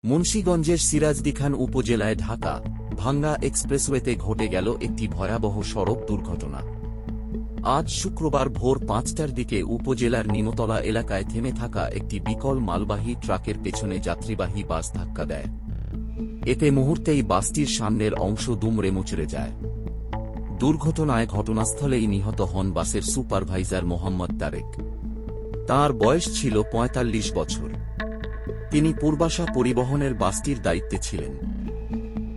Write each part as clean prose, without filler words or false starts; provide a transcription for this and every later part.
মুন্সিগঞ্জের সিরাজদিখান উপজেলায় ঢাকা ভাঙ্গা এক্সপ্রেসওয়েতে ঘটে গেল একটি ভয়াবহ সড়ক দুর্ঘটনা। আজ শুক্রবার ভোর ৫টার দিকে উপজেলার নিমতলা এলাকায় থেমে থাকা একটি বিকল মালবাহী ট্রাকের পেছনে যাত্রীবাহী বাস ধাক্কা দেয়। এতে মুহূর্তেই বাসটির সামনের অংশ দুমড়ে মুচড়ে যায়। দুর্ঘটনায় ঘটনাস্থলেই নিহত হন বাসের সুপারভাইজার মোহাম্মদ তারেক। তাঁর বয়স ছিল ৪৫ বছর। তিনি পূর্বাশা পরিবহনের বাসটির দায়িত্বে ছিলেন।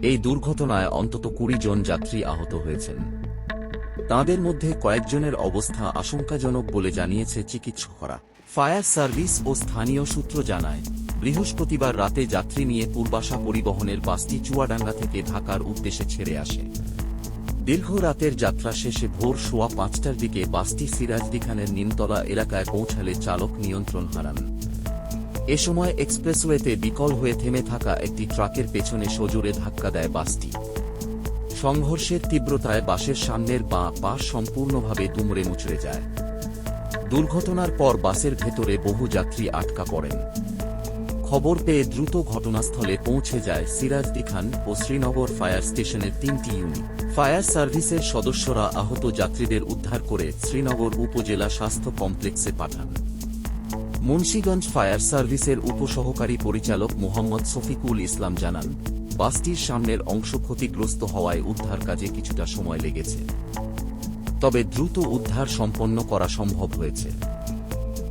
এই দুর্ঘটনায় অন্তত ২০ জন যাত্রী আহত হয়েছেন। তাঁদের মধ্যে কয়েকজনের অবস্থা আশঙ্কাজনক বলে জানিয়েছে চিকিৎসকরা। ফায়ার সার্ভিস ও স্থানীয় সূত্র জানায়, বৃহস্পতিবার রাতে যাত্রী নিয়ে পূর্বাশা পরিবহনের বাসটি চুয়াডাঙ্গা থেকে ঢাকার উদ্দেশ্যে ছেড়ে আসে। দীর্ঘ রাতের যাত্রা শেষে ভোর ৫:১৫টার দিকে বাসটি সিরাজদিখানের নিমতলা এলাকায় পৌঁছালে চালক নিয়ন্ত্রণ হারান। এ সময় এক্সপ্রেসওয়েতে বিকল হয়ে থেমে থাকা একটি ট্রাকের পেছনে সজোরে ধাক্কা দেয় বাসটি। সংঘর্ষের তীব্রতায় বাসের সামনের বাঁ পাশ সম্পূর্ণভাবে দুমড়ে মুচড়ে যায়। দুর্ঘটনার পর বাসের ভেতরে বহু যাত্রী আটকা পড়েন। খবর পেয়ে দ্রুত ঘটনাস্থলে পৌঁছে যায় সিরাজদিখান ও শ্রীনগর ফায়ার স্টেশনের ৩টি ইউনিট। ফায়ার সার্ভিসের সদস্যরা আহত যাত্রীদের উদ্ধার করে শ্রীনগর উপজেলা স্বাস্থ্য কমপ্লেক্সে পাঠান। মুন্সিগঞ্জ ফায়ার সার্ভিসের উপসহকারী পরিচালক মোহাম্মদ শফিকুল ইসলাম জানান, বাসটির সামনের অংশ ক্ষতিগ্রস্ত হওয়ায় উদ্ধার কাজে কিছুটা সময় লেগেছে, তবে দ্রুত উদ্ধার সম্পন্ন করা সম্ভব হয়েছে।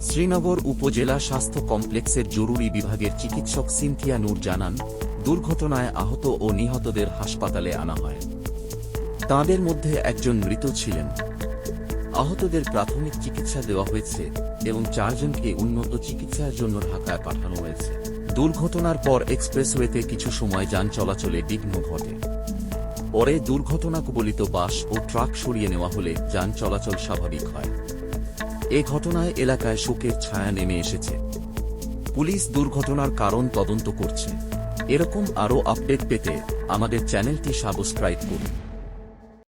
শ্রীনগর উপজেলা স্বাস্থ্য কমপ্লেক্সের জরুরি বিভাগের চিকিৎসক সিনথিয়া নূর জানান, দুর্ঘটনায় আহত ও নিহতদের হাসপাতালে আনা হয়। তাঁদের মধ্যে একজন মৃত ছিলেন। আহতদের প্রাথমিক চিকিৎসা দেওয়া হয়েছে এবং ৪ জনকে উন্নত চিকিৎসার জন্য ঢাকায় পাঠানো হয়েছে। দুর্ঘটনার পর এক্সপ্রেসওয়েতে কিছু সময় যান চলাচলে বিঘ্ন ঘটে। পরে দুর্ঘটনা কবলিত বাস ও ট্রাক সরিয়ে নেওয়া হলে যান চলাচল স্বাভাবিক হয়। এ ঘটনায় এলাকায় শোকের ছায়া নেমে এসেছে। পুলিশ দুর্ঘটনার কারণ তদন্ত করছে। এরকম আরও আপডেট পেতে আমাদের চ্যানেলটি সাবস্ক্রাইব করুন।